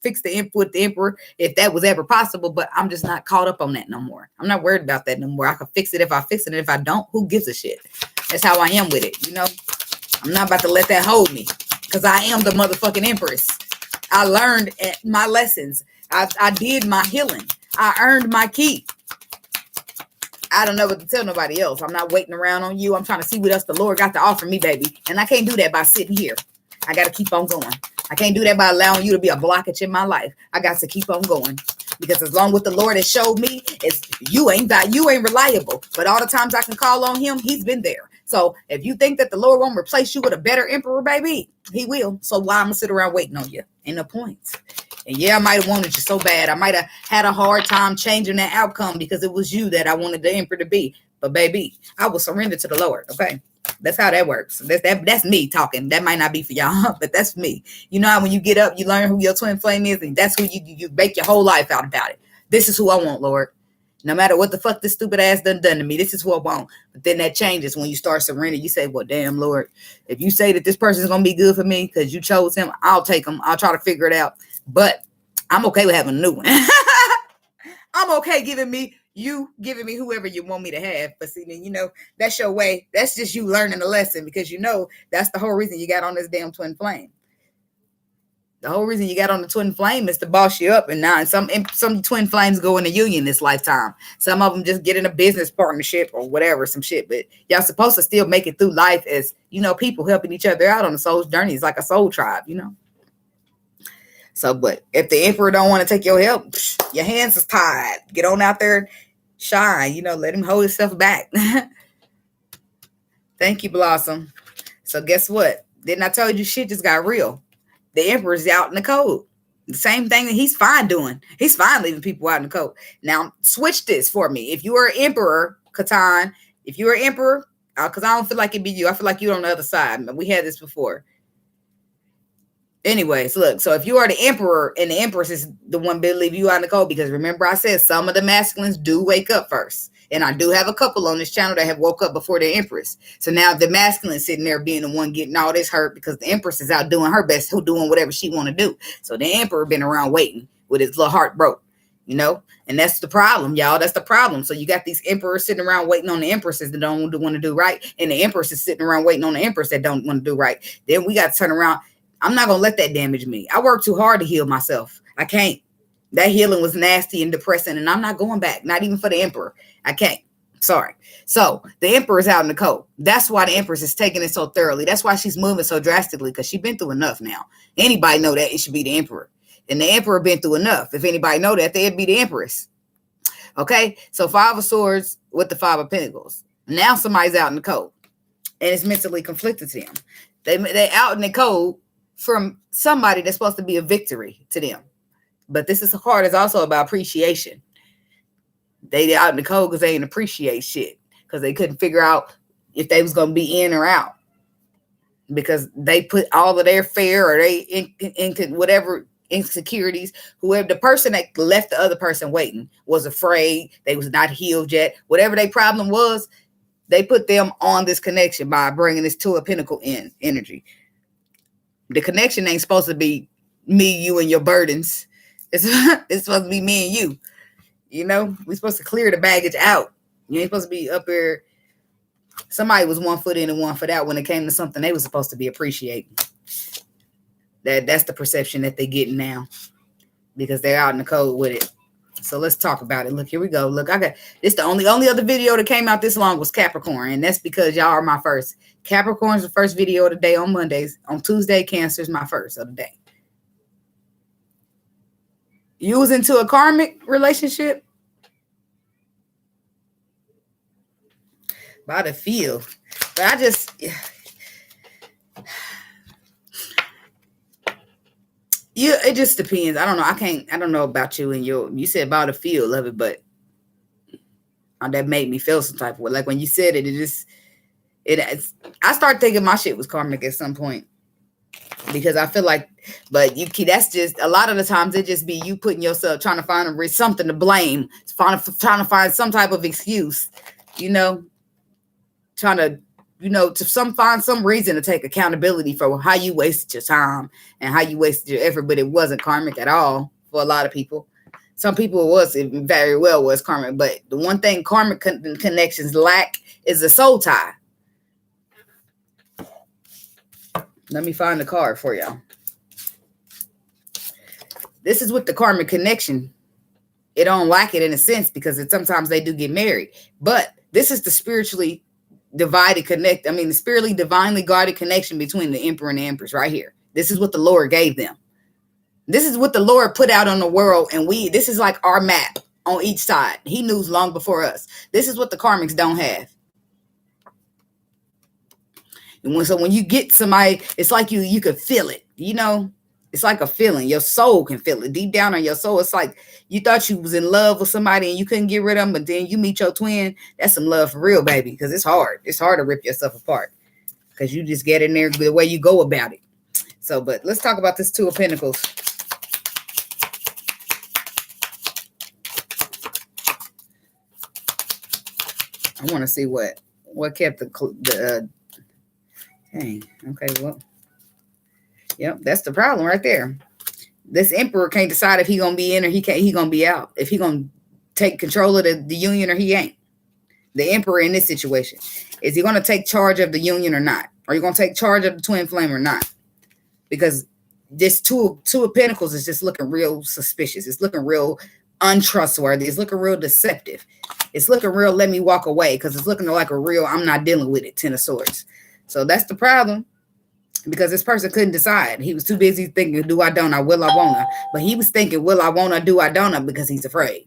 fix the with the emperor if that was ever possible, but I'm just not caught up on that no more. I'm not worried about that no more. I can fix it if I fix it. And if I don't, who gives a shit? That's how I am with it. I'm not about to let that hold me because I am the motherfucking empress. I learned my lessons. I did my healing. I earned my keep. I don't know what to tell nobody else. I'm not waiting around on you. I'm trying to see what else the Lord got to offer me, baby. And I can't do that by sitting here. I got to keep on going. I can't do that by allowing you to be a blockage in my life. I got to keep on going. Because as long as the Lord has showed me, you ain't reliable. But all the times I can call on him, he's been there. So if you think that the Lord won't replace you with a better emperor, baby, he will. So why I'm going to sit around waiting on you? Ain't no point. And yeah, I might have wanted you so bad. I might have had a hard time changing that outcome because it was you that I wanted the emperor to be. But baby, I will surrender to the Lord. Okay. That's how that works. That's me talking. That might not be for y'all, but that's me. You know how when you get up, you learn who your twin flame is, and that's who you make your whole life out about it. This is who I want, Lord. No matter what the fuck this stupid ass done to me, this is who I want. But then that changes when you start surrendering. You say, well, damn, Lord, if you say that this person is going to be good for me because you chose him, I'll take him. I'll try to figure it out. But I'm okay with having a new one. I'm okay giving me whoever you want me to have. But see, then, that's your way. That's just you learning the lesson because that's the whole reason you got on this damn twin flame. The whole reason you got on the twin flame is to boss you up. And now some twin flames go in a union this lifetime. Some of them just get in a business partnership or whatever, some shit. But y'all supposed to still make it through life as, people helping each other out on the soul's journey. It's like a soul tribe, So, but if the emperor don't want to take your help, your hands is tied. Get on out there, shine, let him hold himself back. Thank you, Blossom. So guess what? Didn't I tell you shit just got real? The emperor's out in the cold. The same thing that he's fine doing. He's fine leaving people out in the cold. Now, switch this for me. If you are an emperor, Catan, if you're an emperor, because I don't feel like it'd be you. I feel like you're on the other side. We had this before. Anyways, look, so if you are the emperor and the empress is the one that leave you out in the cold, because remember I said some of the masculines do wake up first. And I do have a couple on this channel that have woke up before the empress. So now the masculine sitting there being the one getting all this hurt because the empress is out doing her best, who doing whatever she want to do. So the emperor been around waiting with his little heart broke, and that's the problem, y'all. That's the problem. So you got these emperors sitting around waiting on the empresses that don't want to do right. And the empress is sitting around waiting on the empress that don't want to do right. Then we got to turn around. I'm not going to let that damage me. I worked too hard to heal myself. I can't. That healing was nasty and depressing, and I'm not going back, not even for the emperor. I can't. Sorry. So the emperor is out in the cold. That's why the empress is taking it so thoroughly. That's why she's moving so drastically, because she's been through enough now. Anybody know that it should be the emperor. And the emperor been through enough. If anybody know that, they'd be the empress. Okay? So 5 of Swords with the 5 of Pentacles. Now somebody's out in the cold, and it's mentally conflicted to them. They out in the cold from somebody that's supposed to be a victory to them. But this is card is also about appreciation. They out in the cold because they didn't appreciate shit. Because they couldn't figure out if they was going to be in or out. Because they put all of their fear or they in whatever insecurities, whoever the person that left the other person waiting was afraid, they was not healed yet, whatever their problem was, they put them on this connection by bringing this Two of Pentacles in energy. The connection ain't supposed to be me, you, and your burdens. It's supposed to be me and you. You know, we're supposed to clear the baggage out. You ain't supposed to be up here. Somebody was 1 foot in and 1 foot out when it came to something they was supposed to be appreciating. That's the perception that they getting now because they're out in the cold with it. So let's talk about it. Look, here we go. Look, I got this. The only other video that came out this long was Capricorn, and that's because y'all are my first. Capricorn's the first video of the day on Mondays. On Tuesday, Cancer's my first of the day. You was into a karmic relationship? By the feel. But I just... Yeah, it just depends. I don't know. I don't know about you and you said about the feel of it, but that made me feel some type of way. Like when you said it, I started thinking my shit was karmic at some point because I feel like, but that's just a lot of the times it just be you putting yourself trying to find something to blame, trying to find some type of excuse, you know, trying to, you know, to find some reason to take accountability for how you wasted your time and how you wasted your effort, but it wasn't karmic at all for a lot of people. Some people it very well was karmic, but the one thing karmic connections lack is a soul tie. Let me find the card for y'all. This is with the karmic connection. It don't lack it in a sense because sometimes they do get married, but this is the spiritually the spiritually divinely guarded connection between the emperor and the empress right here. This is what the Lord gave them. This is what the Lord put out on the world, and this is like our map on each side. He knew long before us. This is what the karmics don't have. And so when you get somebody, it's like you could feel it, you know. It's like a feeling. Your soul can feel it deep down on your soul. It's like you thought you was in love with somebody and you couldn't get rid of them, but then you meet your twin. That's some love for real, baby, because it's hard. It's hard to rip yourself apart because you just get in there the way you go about it. So, but let's talk about this Two of Pentacles. I want to see what kept the dang. Okay, well. Yep, that's the problem right there. This emperor can't decide if he gonna be in or he gonna be out. If he gonna take control of the union or he ain't. The emperor in this situation. Is he gonna take charge of the union or not? Are you gonna take charge of the twin flame or not? Because this two of Pentacles is just looking real suspicious. It's looking real untrustworthy. It's looking real deceptive. It's looking real let me walk away because it's looking like a real I'm not dealing with it, Ten of Swords. So that's the problem. Because this person couldn't decide. He was too busy thinking, do I, don't I, will I, won't I? But he was thinking, will I, won't I, do I, don't I, because he's afraid.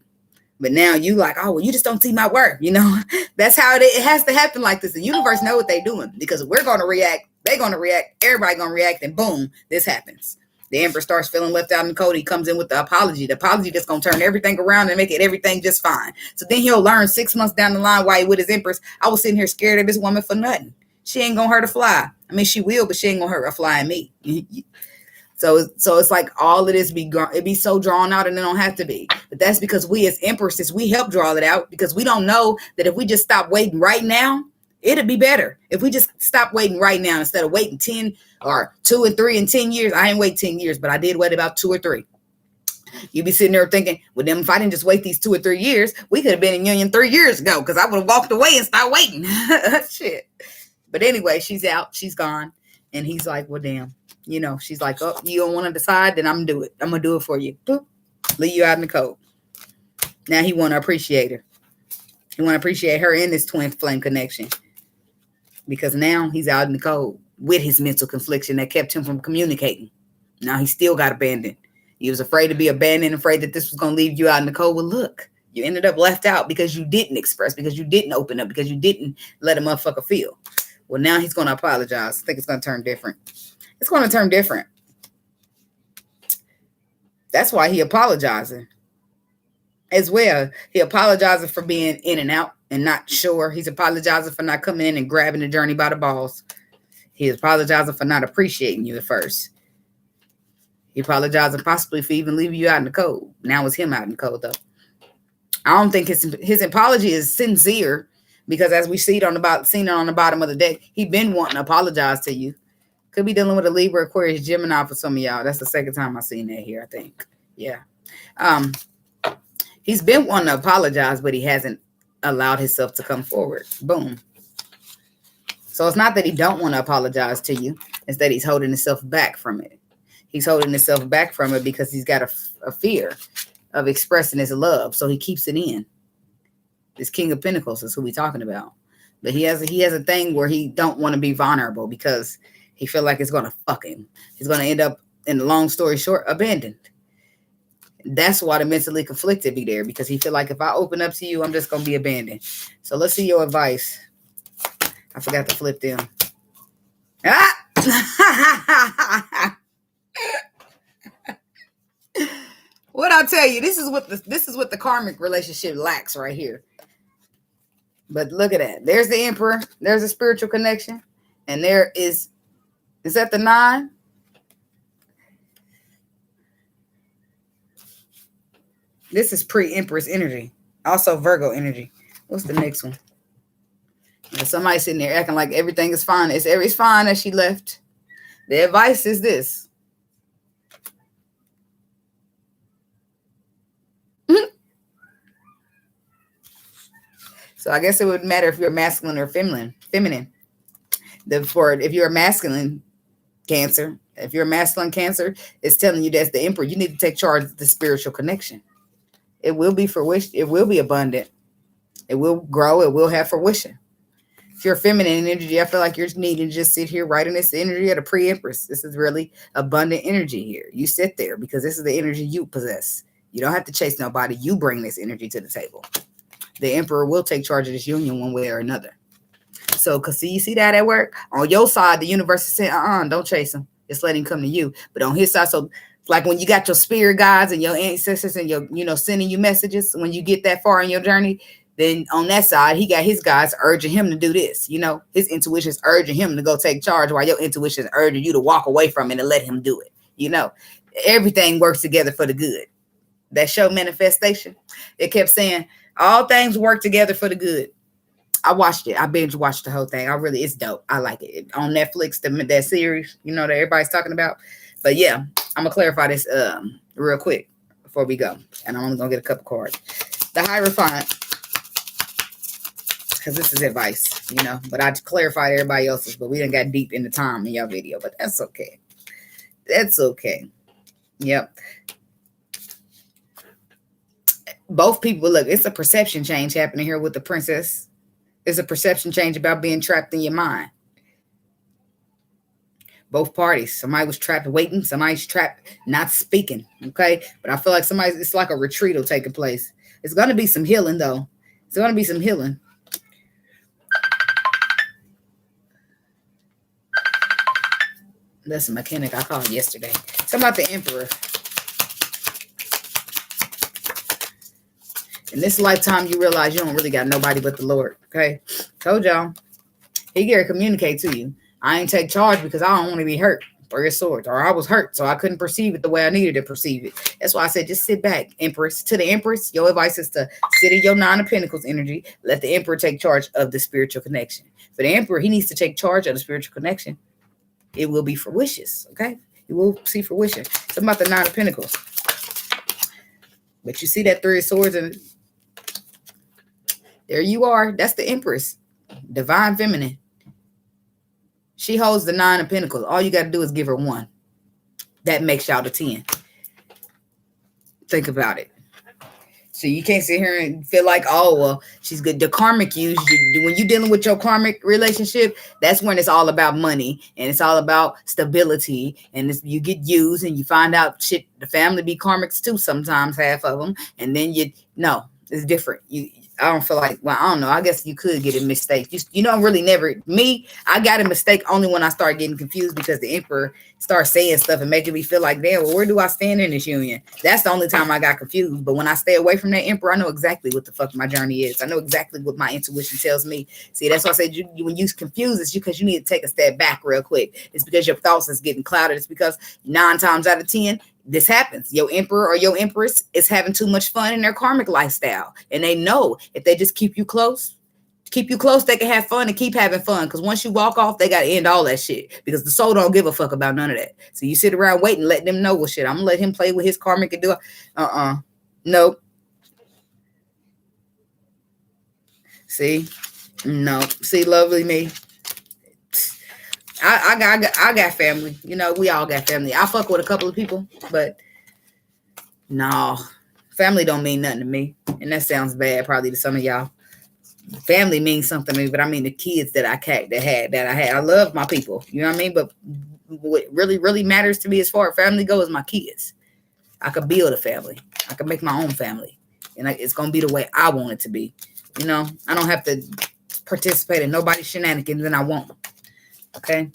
But now you like, oh, well, you just don't see my work. You know, that's how it has to happen like this. The universe know what they're doing because we're going to react. They're going to react. Everybody going to react. And boom, this happens. The emperor starts feeling left out in the cold. He comes in with the apology. The apology that's going to turn everything around and make it everything just fine. So then he'll learn 6 months down the line while he with his empress. I was sitting here scared of this woman for nothing. She ain't gonna hurt a fly. I mean, she will, but she ain't gonna hurt a fly in me. So it's like all of this it be so drawn out, and it don't have to be. But that's because we as empresses, we help draw it out because we don't know that if we just stop waiting right now, it'd be better. If we just stop waiting right now instead of waiting 10 or 2 and 3 and 10 years. I ain't wait 10 years, but I did wait about 2 or 3. You'd be sitting there thinking, well, then if I didn't just wait these 2 or 3 years, we could have been in union 3 years ago because I would have walked away and stopped waiting. Shit. But anyway, she's out. She's gone. And he's like, well, damn. You know, she's like, oh, you don't want to decide? Then I'm going to do it. I'm going to do it for you. Boop. Leave you out in the cold. Now he want to appreciate her. He want to appreciate her in this twin flame connection. Because now he's out in the cold with his mental confliction that kept him from communicating. Now he still got abandoned. He was afraid to be abandoned, afraid that this was going to leave you out in the cold. Well, look, you ended up left out because you didn't express, because you didn't open up, because you didn't let a motherfucker feel. Well, now he's going to apologize. I think it's going to turn different. It's going to turn different. That's why he apologizing as well. He apologizing for being in and out and not sure. He's apologizing for not coming in and grabbing the journey by the balls. He apologizing for not appreciating you at first. He apologizing possibly for even leaving you out in the cold. Now it's him out in the cold, though. I don't think his apology is sincere, because as we see it on the bottom of the deck, he been wanting to apologize to you. Could be dealing with a Libra, Aquarius, Gemini for some of y'all. That's the second time I've seen that here, I think. Yeah. He's been wanting to apologize, but he hasn't allowed himself to come forward. Boom. So it's not that he don't want to apologize to you. It's that he's holding himself back from it. He's holding himself back from it because he's got a fear of expressing his love. So he keeps it in. This King of Pentacles is who we're talking about. But he has a thing where he don't want to be vulnerable because he feel like it's going to fuck him. He's going to end up, in the long story short, abandoned. That's why the mentally conflicted be there, because he feel like if I open up to you, I'm just going to be abandoned. So let's see your advice. I forgot to flip them. Ah! What I'll tell you, this is what the karmic relationship lacks right here. But look at that. There's the Emperor. There's a spiritual connection. And there is that the 9? This is pre-Empress energy. Also Virgo energy. What's the next one? And somebody sitting there acting like everything is fine. It's fine as she left. The advice is this. So I guess it would matter if you're masculine or feminine. If you're a masculine Cancer, if you're a masculine Cancer, it's telling you that's the Emperor. You need to take charge of the spiritual connection. It will be fruition. It will be abundant. It will grow. It will have fruition. If you're feminine energy, I feel like you're needing to just sit here right in this energy of the pre-Empress. This is really abundant energy here. You sit there because this is the energy you possess. You don't have to chase nobody. You bring this energy to the table. The Emperor will take charge of this union one way or another. So, because you see that at work? On your side, the universe is saying, don't chase him. Just let him come to you. But on his side, so like when you got your spirit guides and your ancestors and your, sending you messages, when you get that far in your journey, then on that side, he got his guys urging him to do this. His intuition is urging him to go take charge, while your intuition is urging you to walk away from it and let him do it. Everything works together for the good. That show Manifestation, it kept saying, all things work together for the good. I watched it. I binge watched the whole thing. It's dope. I like it. On Netflix, that series, that everybody's talking about. But yeah, I'm going to clarify this real quick before we go. And I'm only going to get a couple cards. The Hierophant, because this is advice, But I clarified everybody else's, but we didn't got deep in the time in your video. But that's okay. That's okay. Yep. Both people, look, it's a perception change happening here with the Princess. It's a perception change about being trapped in your mind. Both parties. Somebody was trapped waiting. Somebody's trapped not speaking. Okay. But I feel like it's like a retreat taking place. It's going to be some healing, though. It's going to be some healing. That's a mechanic I called yesterday. Something about the Emperor. In this lifetime, you realize you don't really got nobody but the Lord. Okay. Told y'all. He got to communicate to you. I ain't take charge because I don't want to be hurt. 3 of Swords. Or I was hurt, so I couldn't perceive it the way I needed to perceive it. That's why I said just sit back, Empress. To the Empress, your advice is to sit in your 9 of Pentacles energy. Let the Emperor take charge of the spiritual connection. For the Emperor, he needs to take charge of the spiritual connection. It will be for wishes. Okay. You will see fruition. It's about the 9 of Pentacles. But you see that 3 of Swords and there you are. That's the Empress. Divine Feminine. She holds the 9 of Pentacles. All you got to do is give her 1. That makes y'all the 10. Think about it. So you can't sit here and feel like, oh, well, she's good. The karmic use, when you're dealing with your karmic relationship, that's when it's all about money and it's all about stability. And you get used and you find out shit. The family be karmics too sometimes, half of them. And then it's different. I don't feel like, well, I don't know. I guess you could get a mistake. You don't really never, me, I got a mistake only when I start getting confused because the emperor starts saying stuff and making me feel like, damn, well, where do I stand in this union? That's the only time I got confused. But when I stay away from that emperor, I know exactly what the fuck my journey is. I know exactly what my intuition tells me. See, that's why I said when you confuse, it's because you need to take a step back real quick. It's because your thoughts is getting clouded. It's because 9 times out of 10, this happens. Your emperor or your empress is having too much fun in their karmic lifestyle. And they know if they just keep you close, they can have fun and keep having fun. Because once you walk off, they got to end all that shit. Because the soul don't give a fuck about none of that. So you sit around waiting, let them know, well, shit, I'm going to let him play with his karmic and do it. Nope. See? No. See, lovely me. I got family. You know, we all got family. I fuck with a couple of people, but no, family don't mean nothing to me. And that sounds bad probably to some of y'all. Family means something to me, but I mean the kids that I had. I love my people. You know what I mean? But what really, really matters to me as far as family goes is my kids. I could build a family. I could make my own family. And it's going to be the way I want it to be. You know, I don't have to participate in nobody's shenanigans and I won't. Okay,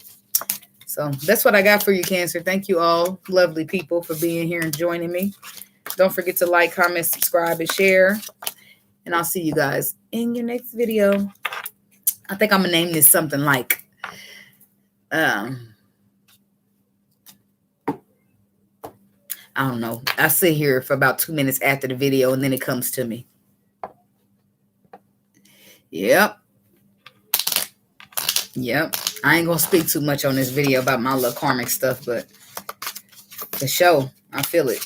so that's what I got for you, Cancer. Thank you all, lovely people, for being here and joining me. Don't forget to like, comment, subscribe, and share. And I'll see you guys in your next video. I think I'm going to name this something like, I don't know. I sit here for about 2 minutes after the video, and then it comes to me. Yep. I ain't gonna speak too much on this video about my little karmic stuff, but the show, I feel it.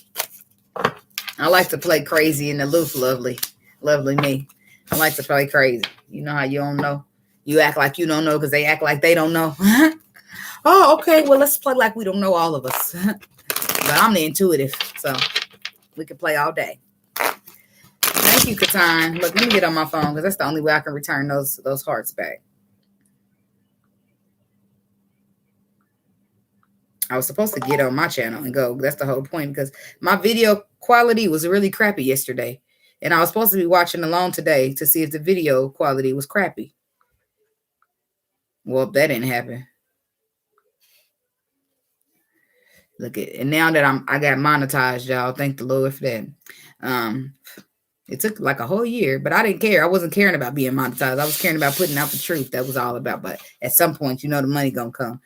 I like to play crazy and aloof, lovely me. I like to play crazy. You know how you don't know? You act like you don't know because they act like they don't know. Oh, okay. Well, let's play like we don't know, all of us. But I'm the intuitive, so we can play all day. Thank you, Katine. Look, let me get on my phone because that's the only way I can return those hearts back. I was supposed to get on my channel and go. That's the whole point, because my video quality was really crappy yesterday. And I was supposed to be watching alone today to see if the video quality was crappy. Well, that didn't happen. Look at, and now that I got monetized, y'all. Thank the Lord for that. It took like a whole year, but I didn't care. I wasn't caring about being monetized. I was caring about putting out the truth. That was all about. But at some point, you know, the money gonna come.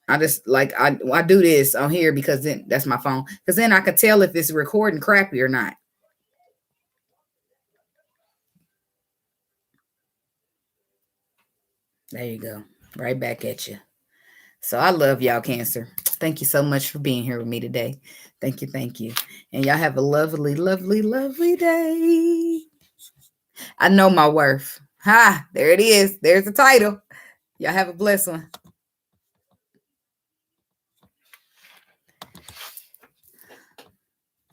I just like I do this on here because then that's my phone. Because then I can tell if it's recording crappy or not. There you go. Right back at you. So I love y'all, Cancer. Thank you so much for being here with me today. Thank you. And y'all have a lovely, lovely, lovely day. I know my worth. Ha, there it is. There's the title. Y'all have a blessed one.